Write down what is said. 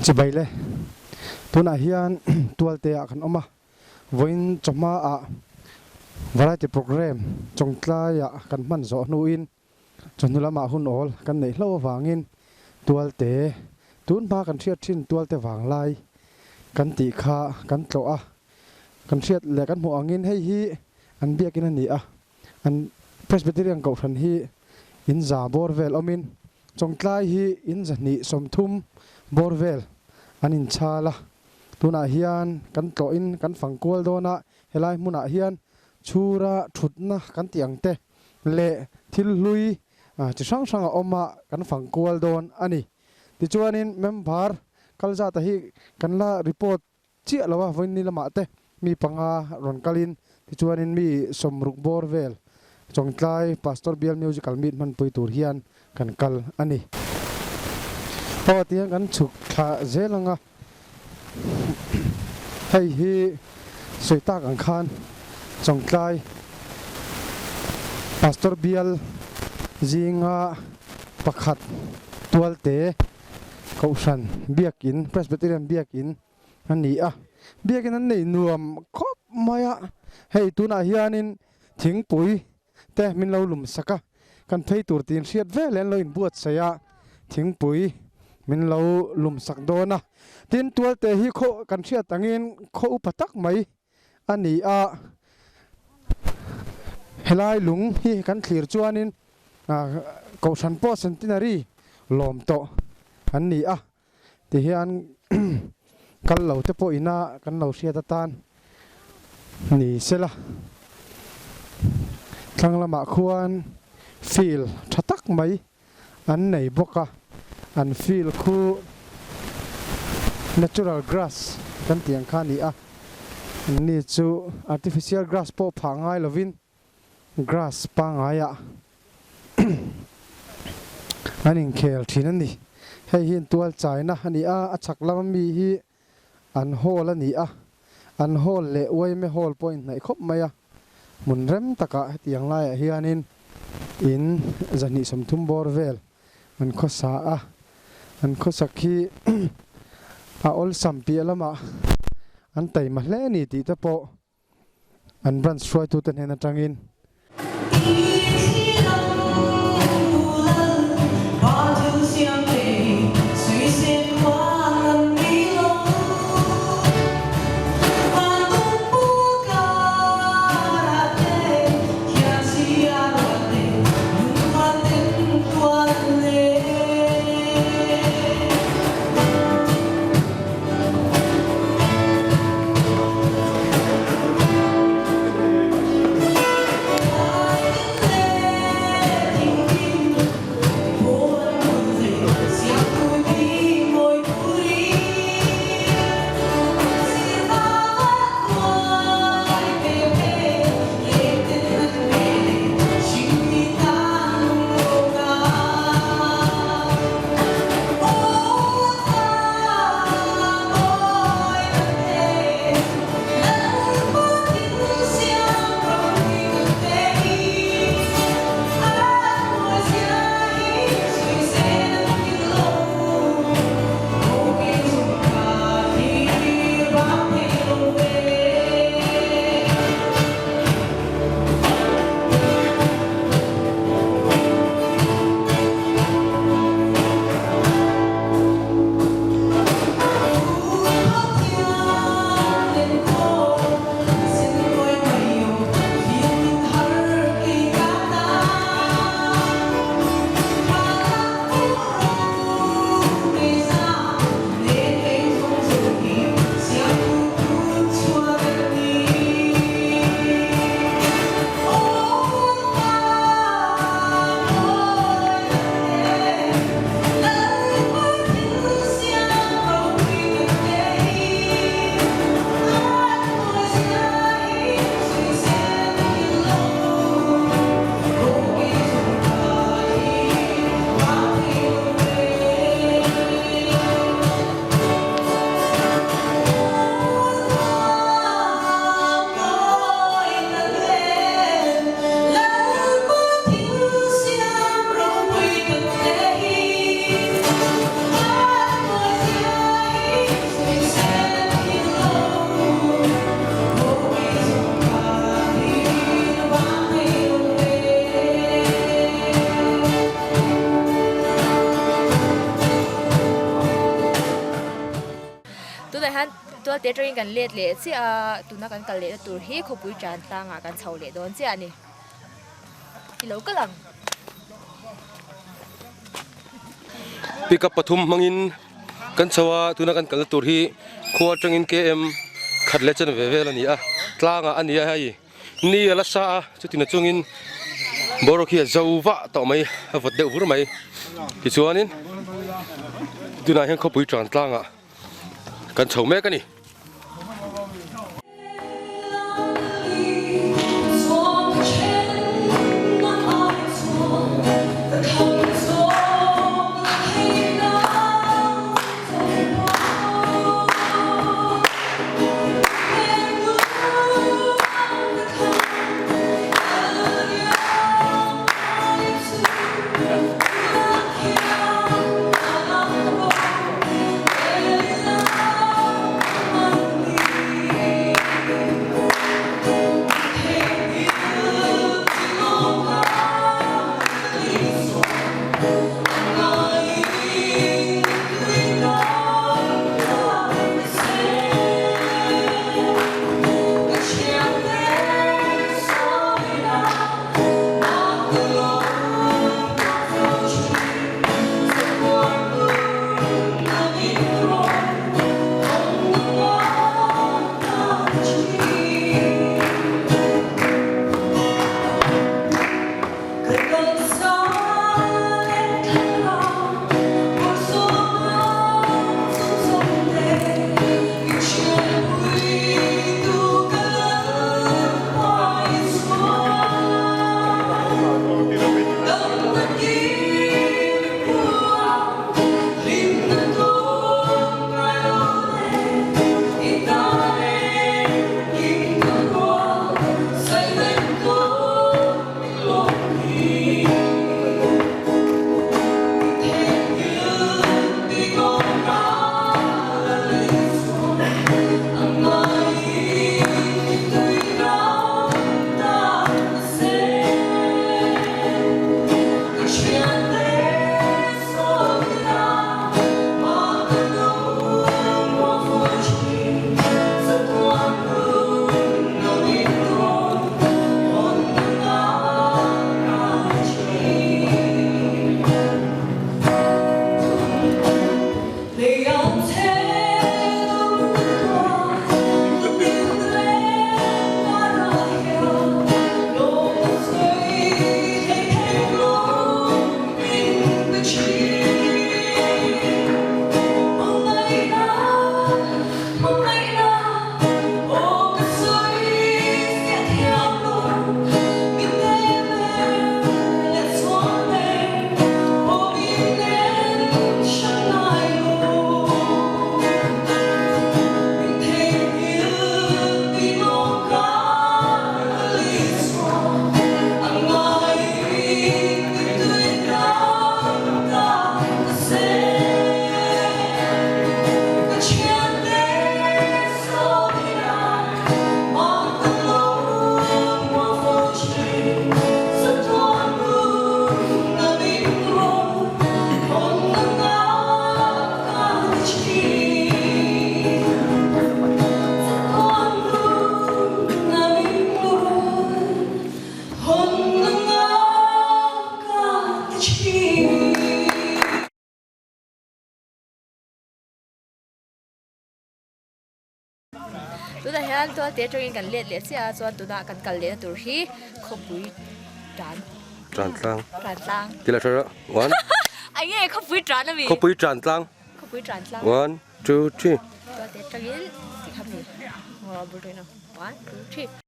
chỉ bay le tu na hian tual te a kan oma voin choma a variety program chongtla ya kan man zo nu in chonula ma hun ol kan nei hlo wangin tual te tun ba kan thiat thin tual te wang lai kan ti kha kan tlo a kan thiat le kan mu angin hei hi an biakin ani a an presbyterian ko than hi in za borvel omin chongtlai hi in zani somthum borvel anin chala tuna hian kan tlo in kan fangkol dona helai muna hian chura thutna kan tiang te le thil hlui chi sang sang a oma kan fangkol don ani ti chuanin member kalza ta hi kan la report chi lawa voin ni lama te mi panga ron kalin ti chuanin mi somruk borvel chongtlai pastor bial musical meet man pui tur hian kan kal ani tiang kan chuk tha zelanga hei hi soita kan khan chongtlai pastor bial zinga pakhat tualte kausan biakin presbyterian biakin ani a biakin an nei nuam khop maya hei tuna hianin thingpui te min lo lum saka kan thei tur tin riat velen lo in buat saya thingpui min lo lum sak dona tin tualte hi kho kan riat angin kho upatak mai ani a helai lung hi kan thlir chuanin kausan po centenary lom to an ni a ti hian kal lo te po ina kan lo sia ta tan ni sela tlanglama khuan feel thatak mai an nei boka an feel khu natural grass kan tiang kha ni a ni chu artificial grass po phangai lovin grass pangaya anin khel thinan ni hei hin tual chaina ani a achak lam mi hi an hol ani a an hol le wai me hol point nai khop maya mun rem taka tiang lai hianin in zani somthum borvel an khosa a an khosakhi a ol sampi lama an tai ma hle ni ti ta po an branch roi tu ten hena tangin ตัวแต่ฮันตัวเตจริงกันเลียดเลยสิตัวนักกันเลียดตัวฮีขบุยจานต่างกันเฉาเลียดโดนสินี่ที่เราก็หลัง ปีกับปฐุมมังอินกันชวาตุนักันกันตัวที่ขวดจังอินเกมขัดเล็ดจนเวลนี่กลางอันนี้ให้นี่ละซาจุดที่นั่งจงอินบรอกี้จะวะต่อไหมวัดเดือดไหมที่ชวนนินตุนักเห็นเขาปุยจานกลางกันเฉาแม่กันนี่ตัวแต่ฮันตัวเตจริงกันเลียดสิส่วนตัวนักกันเลียดตัวฮีขบุยจาน จานกลาง ต่าง ทีละเท่าไรวัน ไอ้เงี้ยขบุยจานนะมี เขาปุยจานกลาง ขบุยจานต่าง one two three ตัวเตจริงสิครับนี่เราบุรีนะ1 2 3